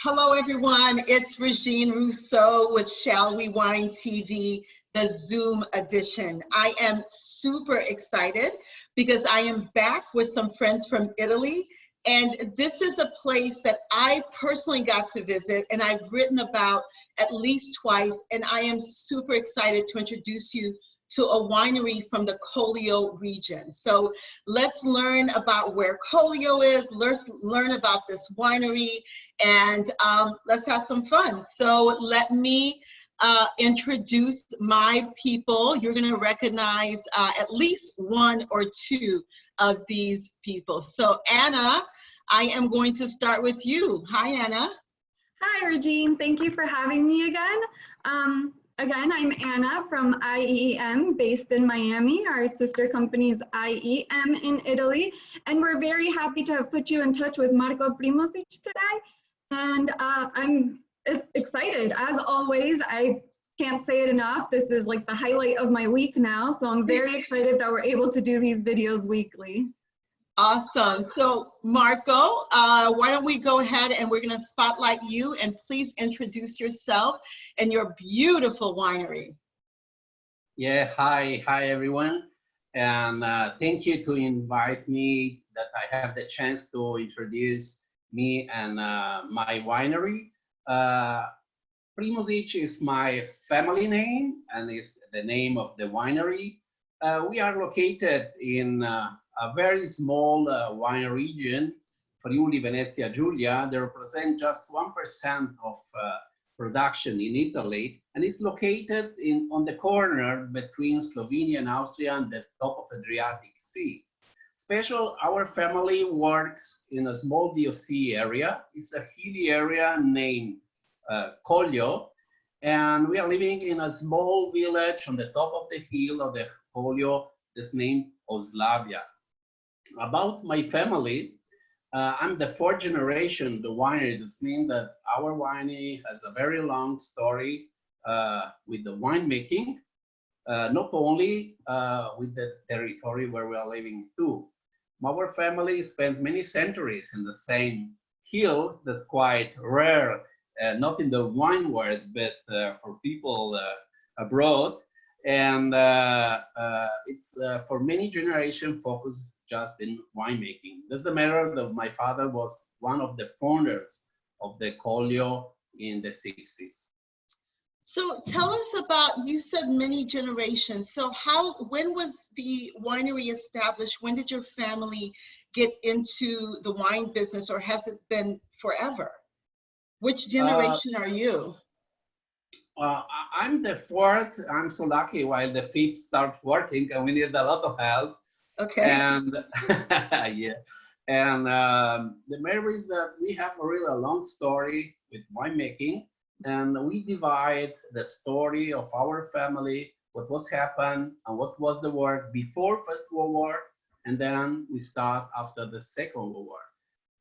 Hello, everyone. It's Regine Rousseau with Shall We Wine TV, the Zoom edition. I am super excited because I am back with some friends from Italy. And this is a place that I personally got to visit and I've written about at least twice. And I am super excited to introduce you to a winery from the Collio region. So let's learn about where Collio is, let's learn about this winery, and let's have some fun. So let me introduce my people. You're gonna recognize at least one or two of these people. So Anna, I am going to start with you. Hi, Anna. Hi, Regine. Thank you for having me again. Again, I'm Anna from IEM, based in Miami. Our sister company is IEM in Italy, and we're very happy to have put you in touch with Marko Primosic today. And I'm excited. As always, I can't say it enough. This is like the highlight of my week now, so I'm very excited that we're able to do these videos weekly. Awesome. So Marko, why don't we go ahead and we're going to spotlight you, and please introduce yourself and your beautiful winery. Yeah, hi everyone. And thank you to invite me, that I have the chance to introduce me and my winery. Primosic is my family name and is the name of the winery. We are located in a very small wine region, Friuli, Venezia, Giulia. They represent just 1% of production in Italy, and it's located on the corner between Slovenia and Austria and the top of Adriatic Sea. Special, our family works in a small DOC area. It's a hilly area named Collio, and we are living in a small village on the top of the hill of the Collio that's named Oslavia. About my family, I'm the fourth generation, the winery. That means that our winery has a very long story with the winemaking, not only with the territory where we are living too. Our family spent many centuries in the same hill. That's quite rare, not in the wine world, but for people abroad. And it's for many generations focused just in winemaking. That's the matter that my father was one of the founders of the Collio in the 60s. So tell us about, you said many generations. So when was the winery established? When did your family get into the wine business, or has it been forever? Which generation are you? I'm the fourth. I'm so lucky while the fifth starts working, and we need a lot of help. Okay. And yeah, and the matter is that we have a really long story with winemaking, and we divide the story of our family, what was happened and what was the work before First World War, and then we start after the Second World War.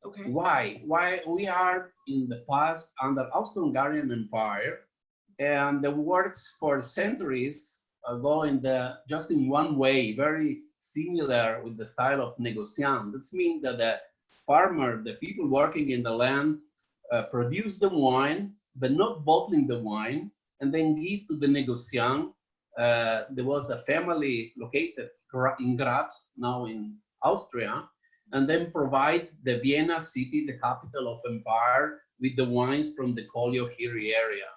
Okay. Why we are in the past under Austro-Hungarian Empire, and the works for centuries go in just in one way, very similar with the style of negociant. That means that the farmer, the people working in the land, produce the wine, but not bottling the wine, and then give to the negociant. There was a family located in Graz, now in Austria, and then provide the Vienna city, the capital of empire, with the wines from the Collio-Hiri area.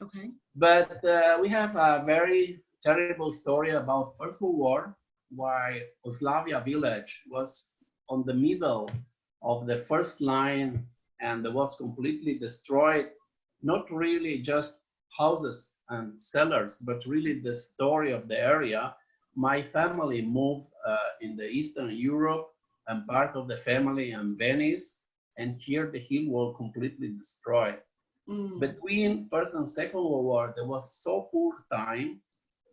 Okay. But we have a very terrible story about First World War, why Oslavia village was on the middle of the first line and it was completely destroyed. Not really just houses and cellars, but really the story of the area. My family moved in the Eastern Europe, and part of the family in Venice, and here the hill was completely destroyed. Between First and Second World War, there was so poor time.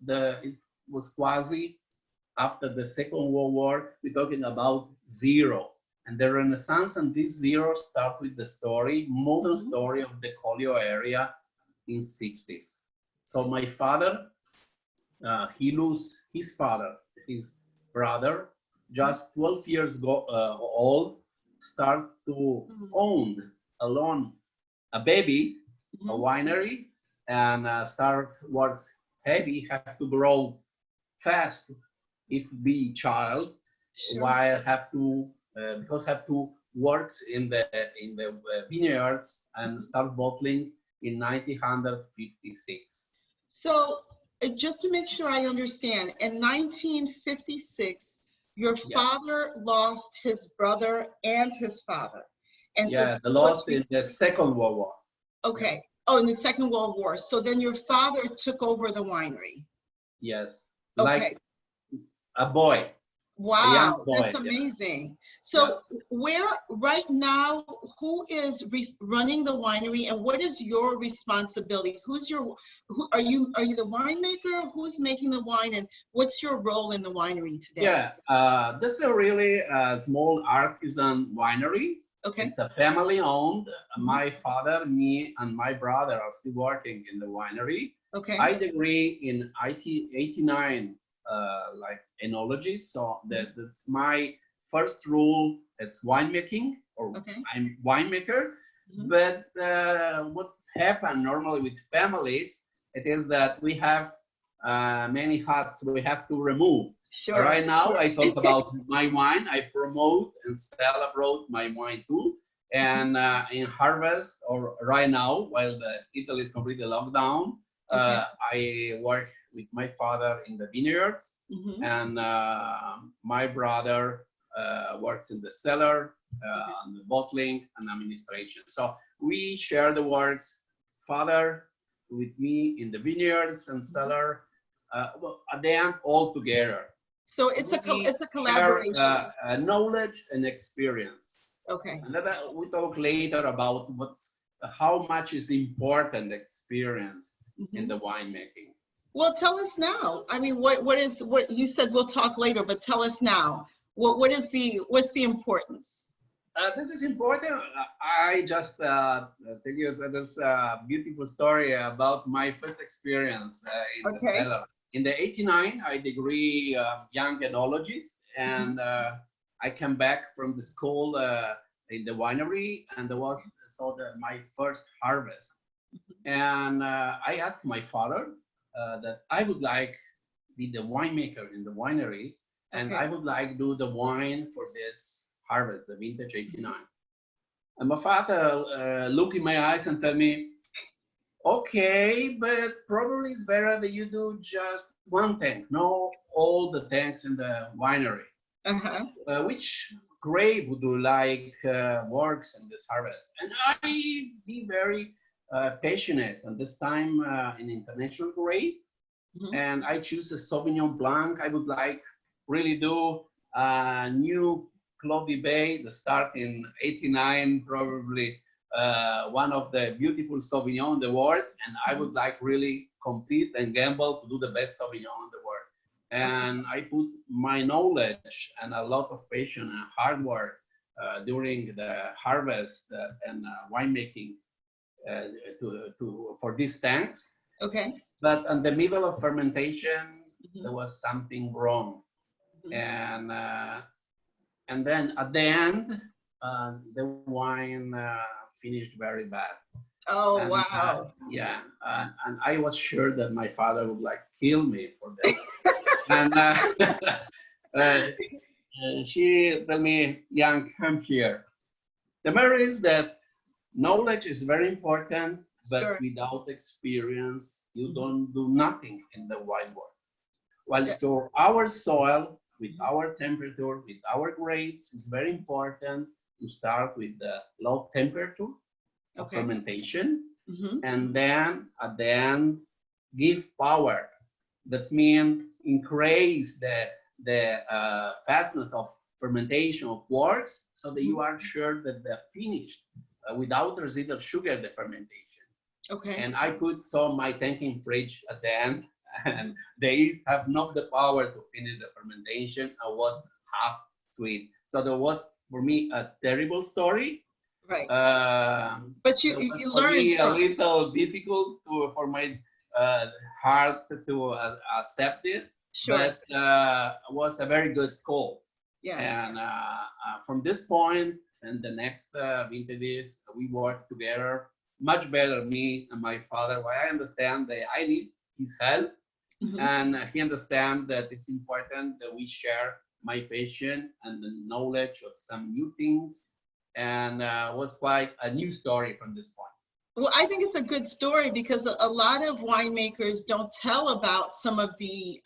It was quasi after the Second World War, we're talking about zero. And the Renaissance and this zero start with the story, modern story of the Collio area in 60s. So my father, he lost his father, his brother, just 12 years old, start to own alone a baby, a Mhm. winery, and start works heavy, have to grow fast if be child, Sure. while have to because have to works in the vineyards and start bottling in 1956. So, just to make sure I understand, in 1956, your Yeah, father lost his brother and his father. And so yeah, the he was, lost in the Second World War. Yeah, okay. Oh, in the Second World War. So then your father took over the winery. yes, Okay. like a boy, a young Wow, that's boy. Yeah, amazing. yeah. So where right now, who is running the winery and what is your responsibility? Who are you the winemaker? Who's making the wine and what's your role in the winery today? Yeah, that's a really small artisan winery. Okay. It's a family owned. Mhm. My father, me, and my brother are still working in the winery. Okay. I degree in IT 89, like enology. So Mhm. that's my first rule. It's winemaking, or Okay. I'm winemaker. Mhm. But what happens normally with families, it is that we have many hats we have to remove. Sure. Right now, Sure. I talk about my wine. I promote and celebrate my wine too. And in harvest, or right now, while Italy is completely locked down, Okay. I work with my father in the vineyards, Mhm. and my brother works in the cellar, Okay. and the bottling and administration. So we share the works. Father with me in the vineyards and Mhm. cellar, well, at the end, all together. So We it's a share collaboration. knowledge and experience. Okay. And then we talk later about how much is important experience in Mhm. the winemaking. Well, tell us now. I mean, what you said we'll talk later, but tell us now. What's the importance? This is important. I just tell you this beautiful story about my first experience in the Okay. cellar. In the 89, I degree young enologist, Mhm. and I came back from the school in the winery, and there was my first harvest. And I asked my father that I would like be the winemaker in the winery, and I Okay. would like do the wine for this harvest, the vintage Mhm. 89. And my father looked in my eyes and tell me, okay, but probably it's better that you do just one tank, no all the tanks in the winery. Uh-huh. Which grape would you like works in this harvest? And I be very passionate at this time in international grape, Mhm. and I choose a Sauvignon Blanc. I would like really do a new Clos Bay, the start in 89, probably one of the beautiful Sauvignon in the world. And I Mhm. would like really compete and gamble to do the best Sauvignon in the world. Okay. And I put my knowledge and a lot of patience and hard work during the harvest and winemaking for these tanks. Okay. But in the middle of fermentation, there Mhm. was something wrong, Mhm. and then at the end, the wine finished very bad. Oh, And wow. yeah, and I was sure that my father would like kill me for that. And she told me, "Young, come here. The matter is that knowledge is very important, but Sure. without experience, you Mhm. don't do nothing in the wine world. While Yes. for our soil, with Mhm. our temperature, with our grapes, it's very important to start with the low temperature of Okay. fermentation, Mhm. and then at the end, give power. That means increase the fastness of fermentation of works so that you Mhm. are sure that they're finished without residual sugar, the fermentation. Okay. And I put some my tanking fridge at the end, and Mhm. they have not the power to finish the fermentation. I was half sweet, so there was for me a terrible story. Right. Uh, But that was you for learned me a from it. little difficult for my uh, heart to accept it, Sure. but was a very good school. Yeah. And from this point and the next vintages, we worked together much better me and my father. Why I understand that I need his help, and he understands that it's important that we share my passion and the knowledge of some new things, and was quite a new story from this point. Well, I think it's a good story because a lot of winemakers don't tell about some of the,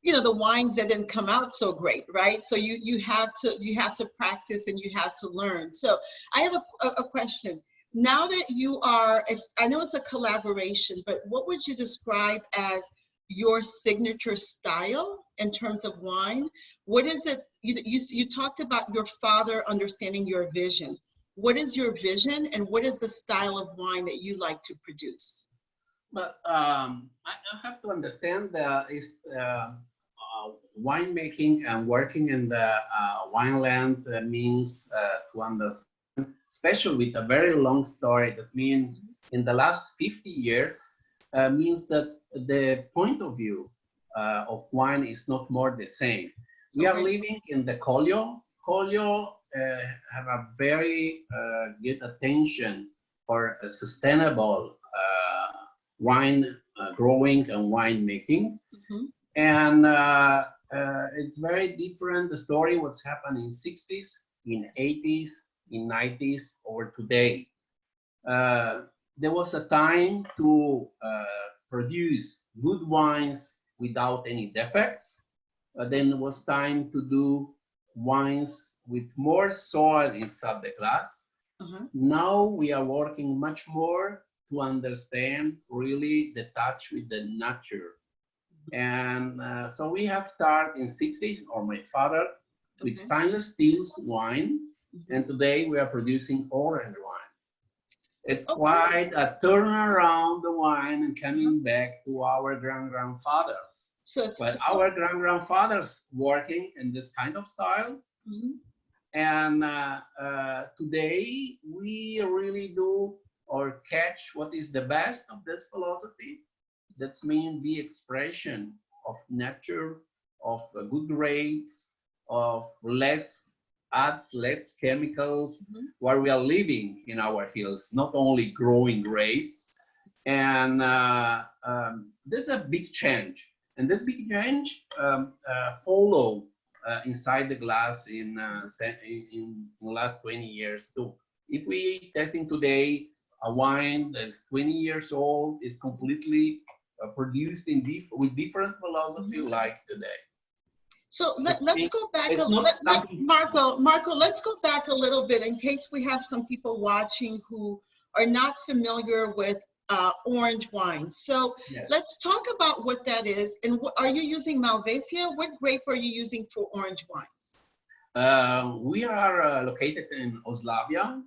you know, the wines that didn't come out so great, right? So you have to practice and you have to learn. So I have a question. Now that you are, I know it's a collaboration, but what would you describe as your signature style in terms of wine? What is it? You talked about your father understanding your vision. What is your vision and what is the style of wine that you like to produce? But I have to understand that is winemaking and working in the wineland means to understand, especially with a very long story, that means in the last 50 years, means that the point of view of wine is not more the same. We are living in the Collio. Collio have a very good attention for a sustainable wine growing and wine making. And it's very different, the story what's happened in 60s, in 80s, in 90s, or today. There was a time to produce good wines without any defects. Then it was time to do wines with more soil inside the glass. Now we are working much more to understand really the touch with the nature. And so we have started in 60s, or my father, with stainless steel wine. And today we are producing orange wine. It's quite a turnaround the wine and coming back to our grandfathers. But our grandfathers working in this kind of style. And today we really do or catch what is the best of this philosophy. That's mean the expression of nature, of good grades, of less chemicals, where we are living in our hills, not only growing grapes. And there's a big change. And this big change follow inside the glass in the last 20 years too. If we testing today a wine that's 20 years old, is completely produced in with different philosophy like today. So let's go back, Marko, let's go back a little bit in case we have some people watching who are not familiar with orange wine. So let's talk about what that is. And are you using Malvasia? What grape are you using for orange wines? We are located in Oslavia.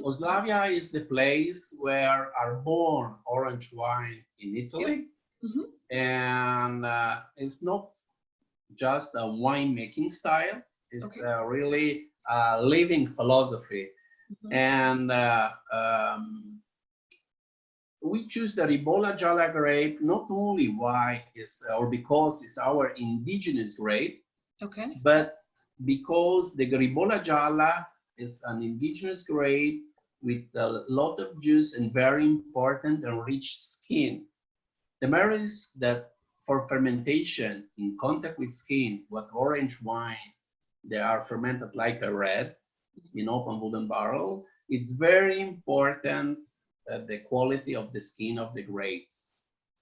Oslavia is the place where are born orange wine in Italy. And it's not just a winemaking style. It's really a living philosophy. And we choose the Ribolla Gialla grape not only why it's or because it's our indigenous grape, but because the Ribolla Gialla is an indigenous grape with a lot of juice and very important and rich skin. The matter is that for fermentation in contact with skin, what orange wine, they are fermented like a red in open wooden barrel. It's very important the quality of the skin of the grapes.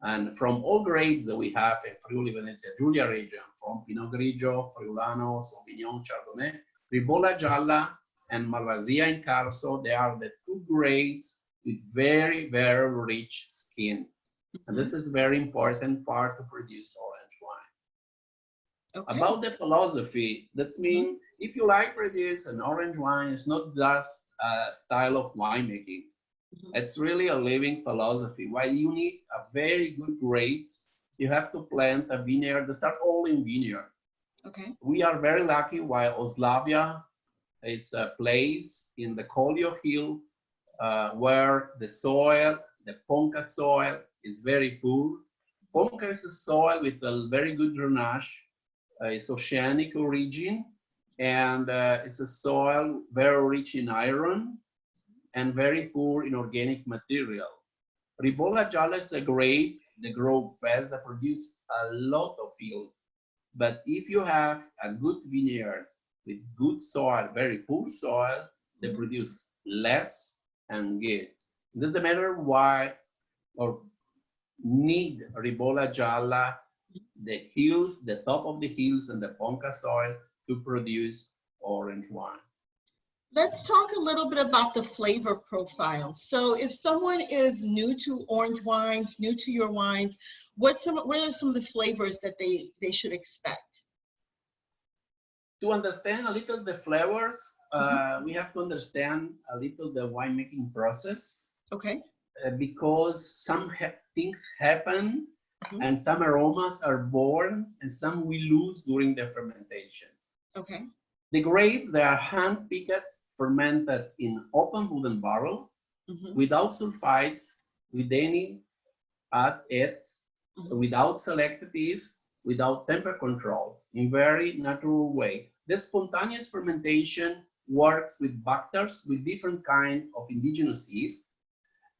And from all grapes that we have in Friuli Venezia Giulia region, from Pinot Grigio, Friulano, Sauvignon, Chardonnay, Ribolla Gialla and Malvasia in Carso, they are the two grapes with very, very rich skin. And this is very important part to produce orange wine. About the philosophy, that means if you like produce an orange wine, it's not just a style of winemaking. It's really a living philosophy. Why you need a very good grapes, you have to plant a vineyard. They start all in vineyard. We are very lucky while Oslavia is a place in the Collio Hill where the soil, the Ponca soil, is very poor. Ponca is a soil with a very good drainage. It's oceanic origin, and it's a soil very rich in iron. and very poor in organic material. Ribolla Gialla is a grape that grows fast, that produces a lot of yield. But if you have a good vineyard with good soil, very poor soil, they produce less and good. It doesn't matter why or need Ribolla Gialla, the hills, the top of the hills and the Ponca soil to produce orange wine. Let's talk a little bit about the flavor profile. So if someone is new to orange wines, new to your wines, what are some of the flavors that they should expect? To understand a little the flavors, we have to understand a little the winemaking process. Okay. Because some things happen and some aromas are born and some we lose during the fermentation. Okay. The grapes, they are hand-picked, fermented in open wooden barrel without sulfites, with any adds, without selected yeast, without temper control, in very natural way. The spontaneous fermentation works with bacters with different kind of indigenous yeast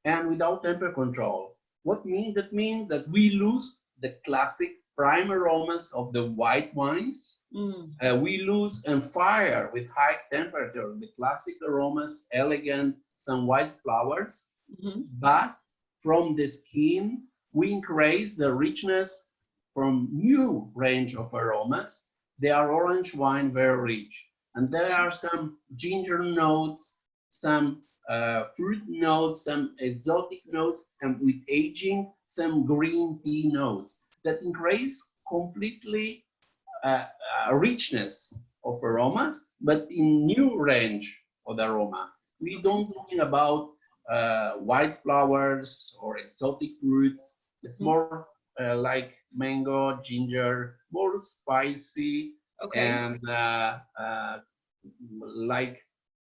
and without temper control. What mean that? Means that we lose the classic prime aromas of the white wines. We lose and fire with high temperature the classic aromas, elegant, some white flowers. But from the skin, we increase the richness from new range of aromas. They are orange wine, very rich. And there are some ginger notes, some fruit notes, some exotic notes, and with aging, some green tea notes that increase completely richness of aromas, but in new range of the aroma. We don't talking about white flowers or exotic fruits. It's more like mango, ginger, more spicy, and like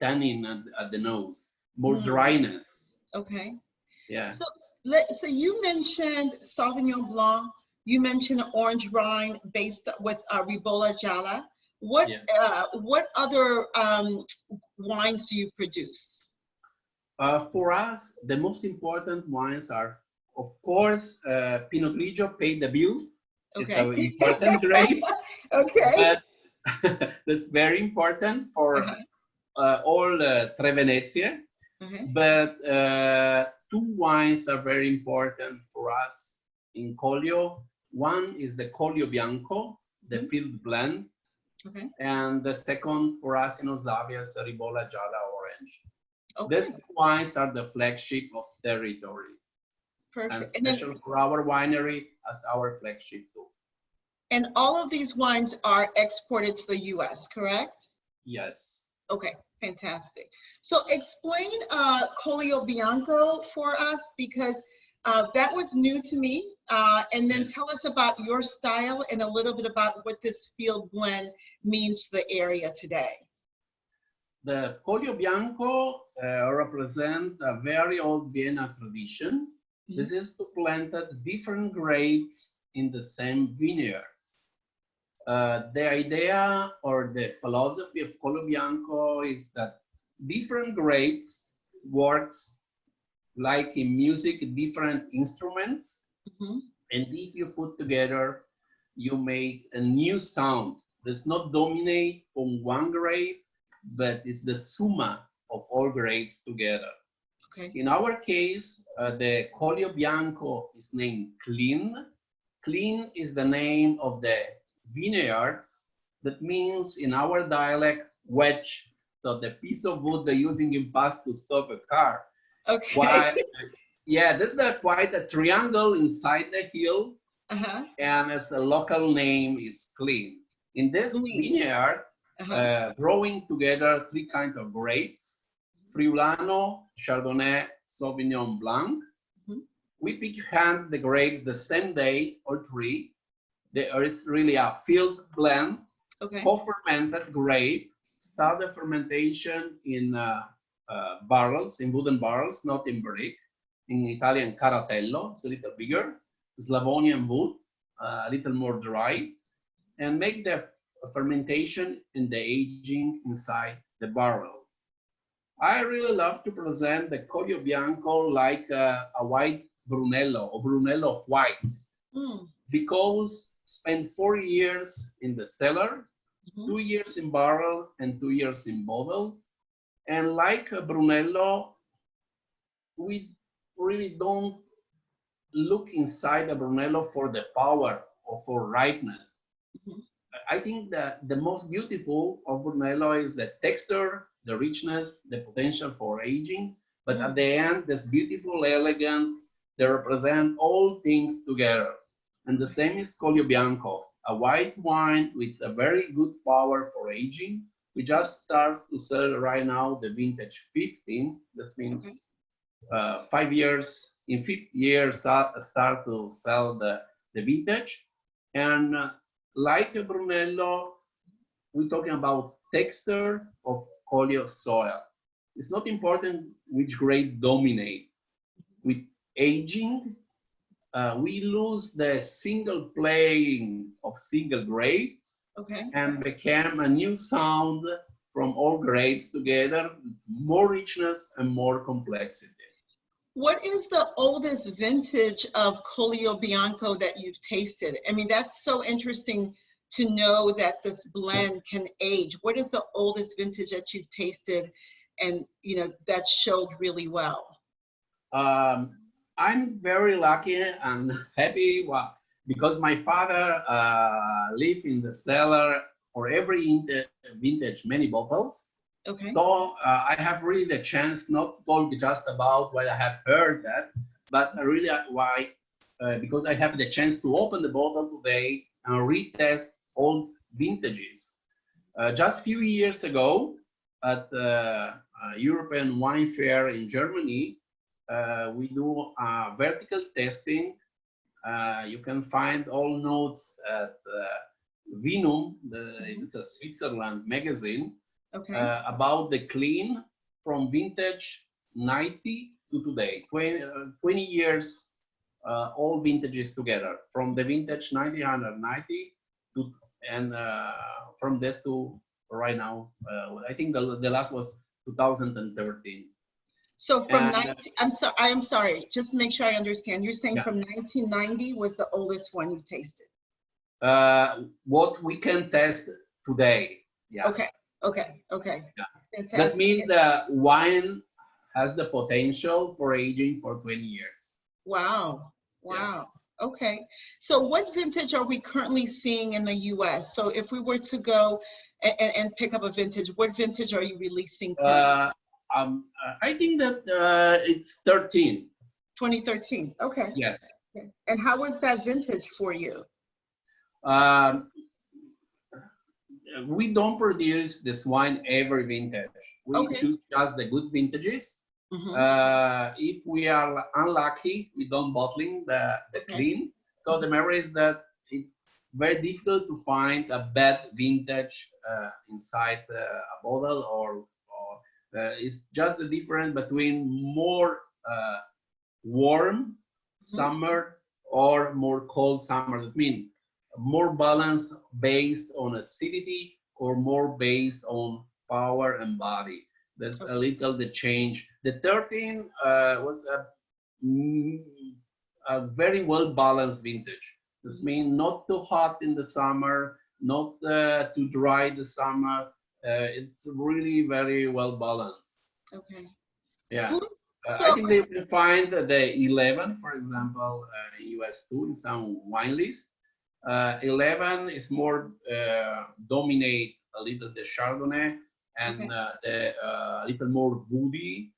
tannin at the nose, more dryness. Okay. Yeah. So you mentioned Sauvignon Blanc. You mentioned orange wine based with Ribolla Gialla. What other wines do you produce? For us, the most important wines are, of course, Pinot Grigio pay the bills. It's an important grape. Okay. But that's very important for all Tre Venezie. But two wines are very important for us in Collio. One is the Collio Bianco, the field blend. And the second for us in Oslavia is the Ribolla Gialla Orange. These two wines are the flagship of territory. Perfect. And special for our winery as our flagship too. And all of these wines are exported to the US, correct? Yes. Okay, fantastic. So explain Collio Bianco for us, because that was new to me. And then tell us about your style and a little bit about what this field blend means to the area today. The Collio Bianco represents a very old Vienna tradition. This is to plant different grapes in the same vineyards. The idea or the philosophy of Collio Bianco is that different grapes works like in music, different instruments. And if you put together, you make a new sound. Does not dominate from one grape, but it's the summa of all grapes together. In our case, the Collio Bianco is named Clean. Clean is the name of the vineyards. That means in our dialect, wedge. So the piece of wood they're using in past to stop a car. Yeah, this is quite a triangle inside the hill. And as a local name is Clean. In this vineyard, growing together three kinds of grapes: Friulano, Chardonnay, Sauvignon Blanc. We pick hand the grapes the same day or three. There is really a field blend, co-fermented grape. Start the fermentation in barrels, in wooden barrels, not in brick. In Italian, caratello, it's a little bigger. Slavonian wood, a little more dry, and make the fermentation and the aging inside the barrel. I really love to present the Collio Bianco like a white Brunello or Brunello of whites, because spent 4 years in the cellar, 2 years in barrel and 2 years in bottle. And like a Brunello, we really don't look inside a Brunello for the power or for ripeness. I think that the most beautiful of Brunello is the texture, the richness, the potential for aging. But at the end, this beautiful elegance, they represent all things together. And the same is Collio Bianco, a white wine with a very good power for aging. We just start to sell right now the vintage 15. That means 5 years, in 5th year, start to sell the vintage. And like a Brunello, we're talking about texture of Collio soil. It's not important which grade dominate. With aging, we lose the single playing of single grapes and became a new sound from all grapes together, more richness and more complexity. What is the oldest vintage of Collio Bianco that you've tasted? I mean, that's so interesting to know that this blend can age. What is the oldest vintage that you've tasted and, you know, that showed really well? I'm very lucky and happy because my father lived in the cellar for every vintage, many bottles. So I have really the chance not to talk just about what I have heard that, but really why, because I have the chance to open the bottle today and retest old vintages. Just a few years ago at the European Wine Fair in Germany, we do vertical testing. You can find all notes at Vinum, it's a Switzerland magazine. About the clean from vintage 90 to today, 20 years, all vintages together, from the vintage 1990 to, and from this to right now, I think the last was 2013. So from 19, I'm sorry, just to make sure I understand, you're saying from 1990 was the oldest one you tasted? What we can test today, Okay. Yeah. That means the wine has the potential for aging for 20 years. Wow. Okay. So what vintage are we currently seeing in the US? So if we were to go and pick up a vintage, what vintage are you releasing currently? I think that it's 13. 2013. Okay. Yes. And how was that vintage for you? We don't produce this wine every vintage. We choose just the good vintages. If we are unlucky, we don't bottling the clean. So the matter is that it's very difficult to find a bad vintage inside a bottle, or it's just the difference between more warm summer or more cold summer. That means more balance based on acidity or more based on power and body. That's a little the change. The 13 was a very well balanced vintage. This means not too hot in the summer, not too dry the summer. It's really very well balanced. Okay. Yeah. I think they can find the 11, for example, US 2 in some wine list. 11 is more dominate a little the Chardonnay and a little more woody.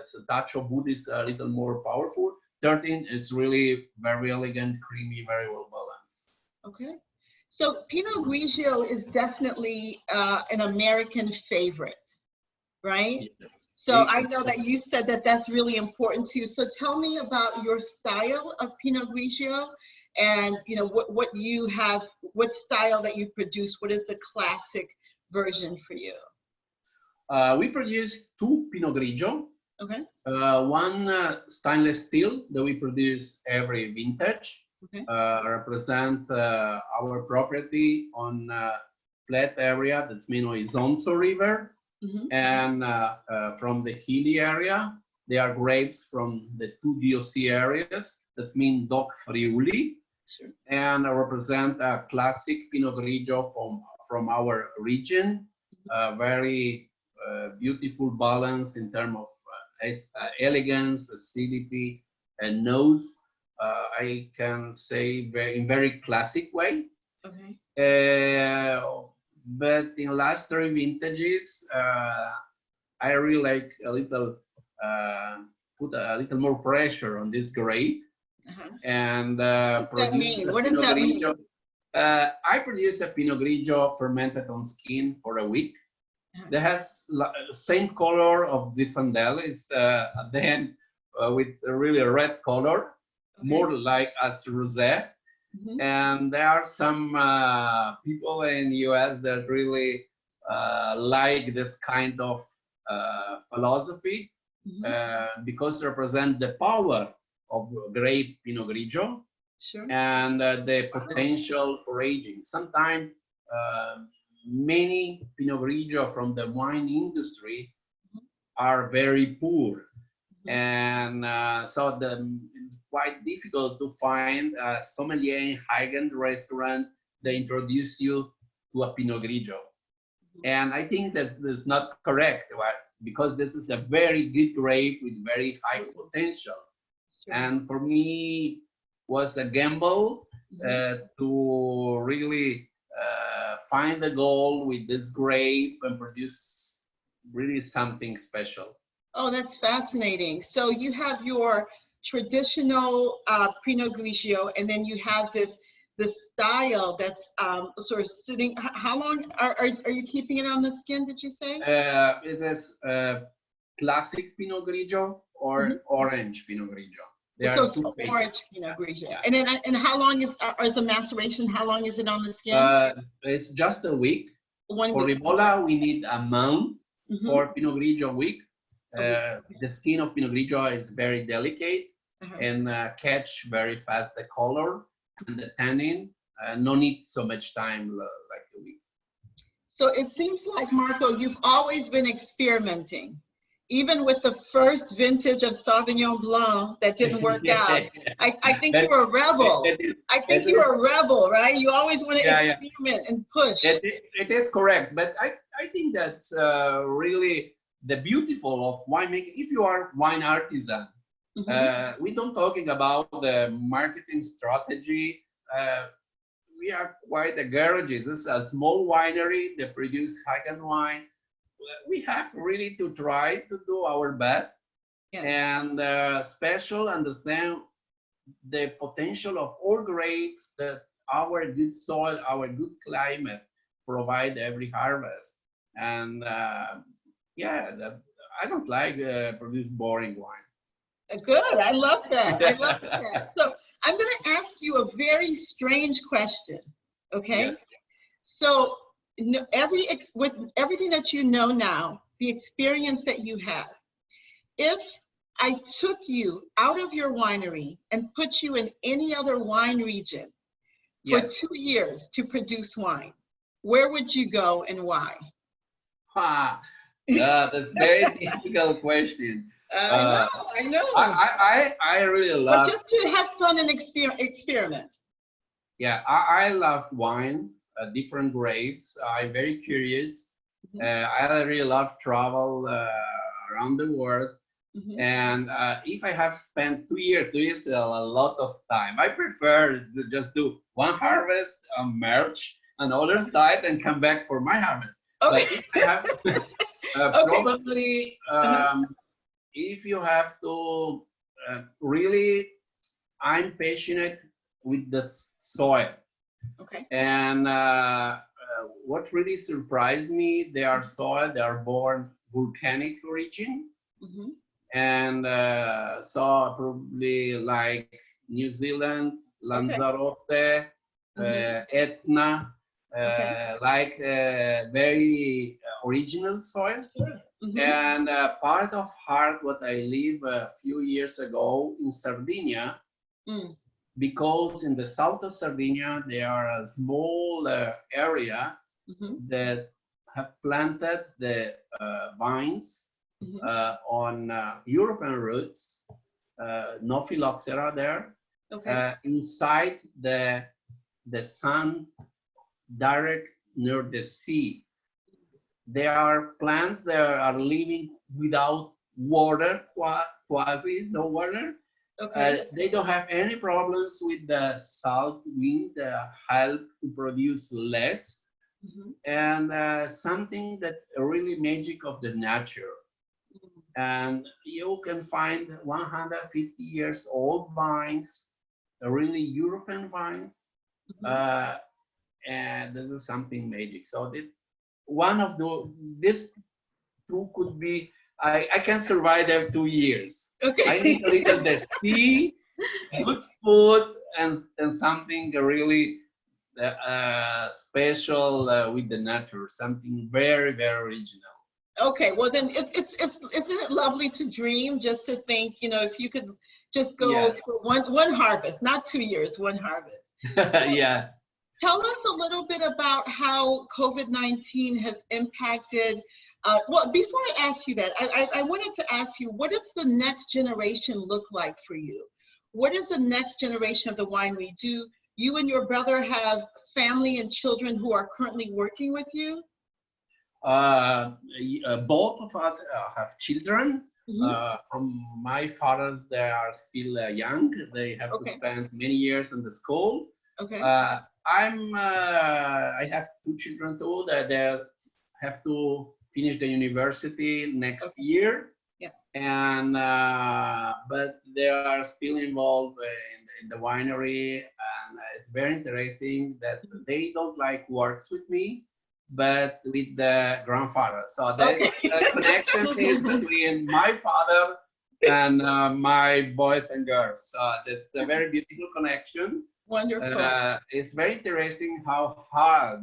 So touch of wood is a little more powerful. 13 is really very elegant, creamy, very well balanced. Okay. So Pinot Grigio is definitely an American favorite, right? Yes. So I know that you said that that's really important to you. So tell me about your style of Pinot Grigio, and you know what you have, what style that you produce. What is the classic version for you? We produce 2 Pinot Grigio. Okay. One stainless steel that we produce every vintage. Represent our property on flat area. That's mean Isonzo River. And from the hilly area, they are grapes from the two DOC areas. That's mean DOC Friuli, Sure. and represent a classic Pinot Grigio from our region. Very beautiful balance in terms of elegance, acidity, and nose. I can say in very classic way. Okay. But in last three vintages, I really like a little put a little more pressure on this grape and produce a What does Pinot that mean? Grigio. I produce a Pinot Grigio fermented on skin for a week. That has same color of Zinfandel. It's then with a really red color, more like as rosé. And there are some people in the US that really like this kind of philosophy because it represents the power of grape Pinot Grigio and the potential for aging. Sometimes many Pinot Grigio from the wine industry are very poor. And so it's quite difficult to find a sommelier in high-end restaurant that introduce you to a Pinot Grigio. And I think that is not correct, right? Because this is a very good grape with very high potential. And for me, was a gamble to really find the goal with this grape and produce really something special. Oh, that's fascinating. So you have your traditional Pinot Grigio, and then you have this style that's sort of sitting. How long are you keeping it on the skin? Did you say? It is classic Pinot Grigio or orange Pinot Grigio. So it's orange Pinot Grigio. Yeah. And then how long is the maceration? How long is it on the skin? It's just a week. For Ribolla, we need a month. For Pinot Grigio, a week. The skin of Pinot Grigio is very delicate and catch very fast the color and the tannin. No need so much time like a week. So it seems like, Marko, you've always been experimenting. Even with the first vintage of Sauvignon Blanc that didn't work out. I think you were a rebel. I think you were a rebel, right? You always want to experiment and push. It is correct, but I think that's really the beautiful of winemaking. If you are wine artisan, we don't talking about the marketing strategy. We are quite a garage. This is a small winery that produce high-end wine. We have really to try to do our best and special understand the potential of all grapes that our good soil, our good climate provide every harvest. And I don't like produce boring wine. Good, I love that. I love that. So I'm going to ask you a very strange question. Okay, so with everything that you know now, the experience that you have, if I took you out of your winery and put you in any other wine region for 2 years to produce wine, where would you go and why? That's a very difficult question. I know. I really love. But just to have fun and experiment. Yeah, I love wine. Different grapes. I'm very curious. I really love travel around the world. And if I have spent 2 years, a lot of time. I prefer to just do one harvest, merge another side, and come back for my harvest. But if I have probably, if you have to really, I'm passionate with the soil. And what really surprised me, they are soil, they are born volcanic origin. And so probably like New Zealand, Lanzarote, Etna, like very original soil. And part of heart what I lived a few years ago in Sardinia, because in the south of Sardinia, there are a small area that have planted the vines Mhm. on European roots, no phylloxera there, Okay. inside the sun, direct near the sea. There are plants that are living without water, quasi no water. Okay. They don't have any problems with the south wind, help to produce less, Mhm. and something that really magic of the nature. And you can find 150 years old vines, really European vines, Mhm. uh, and this is something magic. So one of this two could be, I can survive them 2 years. I Okay. need a little the sea, good food, and something really special with the nature, something very, very original. Okay, well then it's isn't it lovely to dream just to think, you know, if you could just go Yes. for one harvest, not 2 years, one harvest. So Yeah. tell us a little bit about how COVID-19 has impacted. Well, before I ask you that, I wanted to ask you, what does the next generation look like for you? What is the next generation of the winery? Do you and your brother have family and children who are currently working with you? Both of us have children. Hmm. From my fathers, they are still young. They have to Okay, spend many years in the school. okay. Uh, I have two children too. That they have to finish the university next Okay. year, Yeah. and but they are still involved in the winery, and it's very interesting that Mhm. they don't like works with me, but with the grandfather. So Okay. that's a connection is between my father and my boys and girls. So that's a very beautiful connection. Wonderful. It's very interesting how hard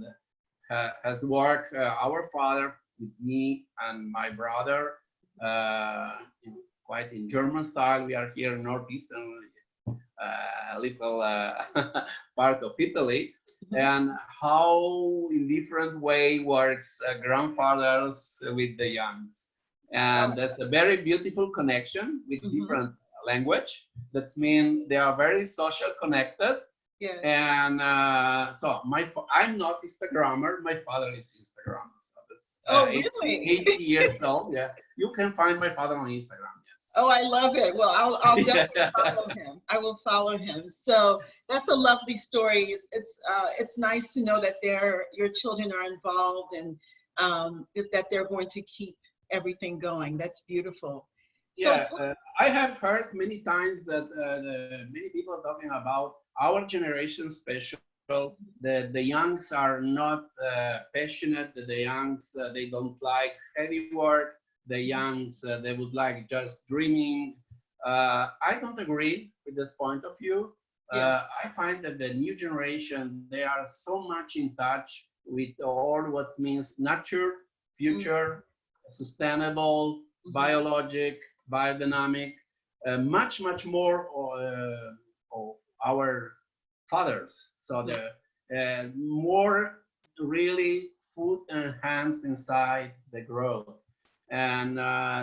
has worked our father with me and my brother, quite in German style. We are here in northeastern little part of Italy, Mhm. and how in different way works grandfathers with the youngs. Oh, And that's a very beautiful connection with mhm. different language. That means they are very social connected. Yes. And so I'm not Instagrammer. My father is Instagrammer. So that's Oh, 80, really? 80 years old. Yeah, you can find my father on Instagram. Oh, I love it. Well, I'll Yes. definitely follow him. I will follow him. So that's a lovely story. It's nice to know that your children are involved and that they're going to keep everything going. That's beautiful. So Yeah, I have heard many times that many people are talking about our generation special. The youngs are not passionate. The youngs they don't like heavy work. The youngs they would like just dreaming. I don't agree with this point of view. yes. I find that the new generation they are so much in touch with all what means nature, future, sustainable, Mm-hmm. biologic, biodynamic, much more of our fathers. So Yeah. the more really food and hands inside the growth, and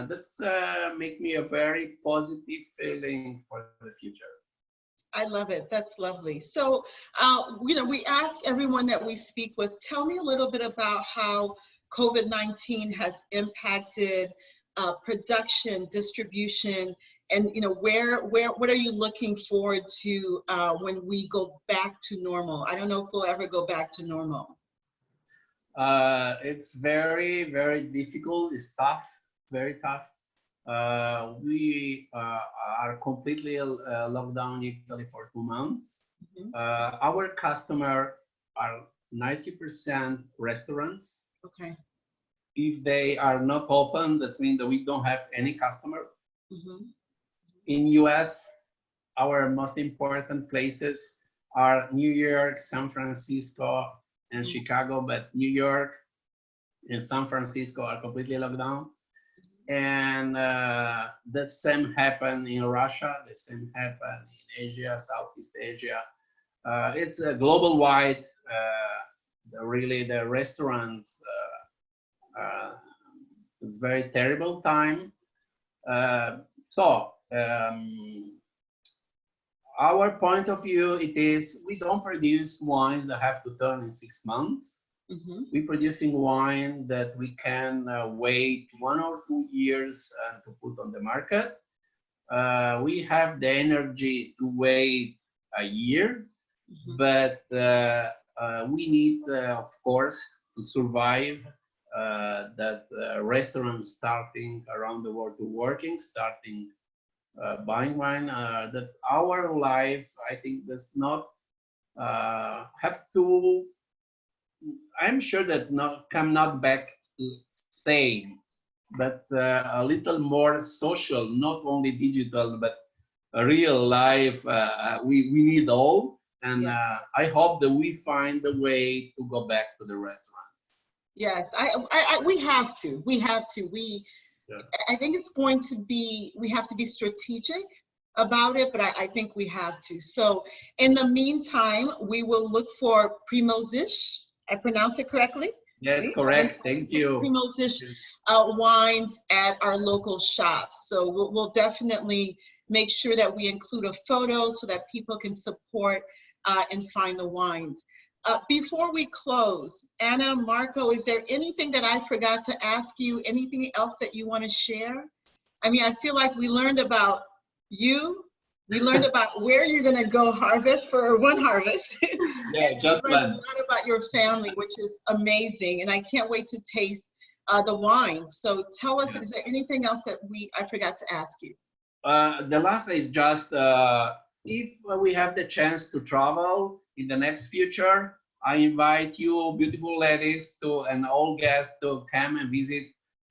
that's make me a very positive feeling for the future. I love it. That's lovely. So, we ask everyone that we speak with, tell me a little bit about how COVID-19 has impacted production, distribution, and what are you looking forward to when we go back to normal? I don't know if we'll ever go back to normal. It's very difficult. It's tough, very tough. We are completely locked down in Italy for 2 months. Mhm. Our customer are 90% restaurants. Okay. If they are not open, that means that we don't have any customer. Hmm. In US, our most important places are New York, San Francisco, and Chicago, but New York and San Francisco are completely locked down. And the same happened in Russia, the same happened in Asia, Southeast Asia. It's a global wide, really the restaurants It's very terrible time. Our point of view, it is we don't produce wines that have to turn in 6 months. We're producing wine that we can wait 1 or 2 years to put on the market. We have the energy to wait a year, but we need, of course, to survive that restaurants starting around the world to working, starting buying wine, that our life, I think, does not have to, I'm sure that come not back to same, but a little more social, not only digital, but a real life. We need all, and I hope that we find a way to go back to the restaurants. Yes, we have to. I think it's going to be, we have to be strategic about it, but I think we have to. So in the meantime, we will look for Primosic. I pronounce it correctly? Yes, correct. Thank you. Primosic wines at our local shops. So we'll definitely make sure that we include a photo so that people can support and find the wines. Before we close, Anna, Marko, is there anything that I forgot to ask you? Anything else that you want to share? I mean, I feel like we learned about you. We learned about where you're going to go harvest for one harvest. Yeah, just learned a lot about your family, which is amazing. And I can't wait to taste the wines. So tell us, is there anything else that I forgot to ask you? The last is just if we have the chance to travel in the next future, I invite you, beautiful ladies, and all guests to come and visit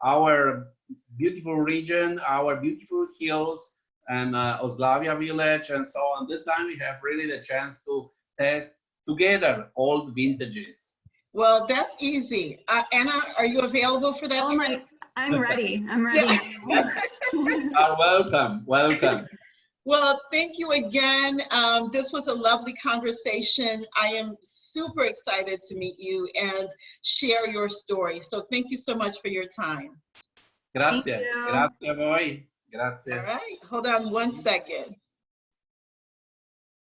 our beautiful region, our beautiful hills, and Oslavia village, and so on. This time we have really the chance to test together old vintages. Well, that's easy. Anna, are you available for that? Oh my, I'm ready. I'm ready. Welcome, welcome. Well, thank you again. This was a lovely conversation. I am super excited to meet you and share your story. So thank you so much for your time. Grazie. Grazie a voi. Grazie. All right, hold on one second.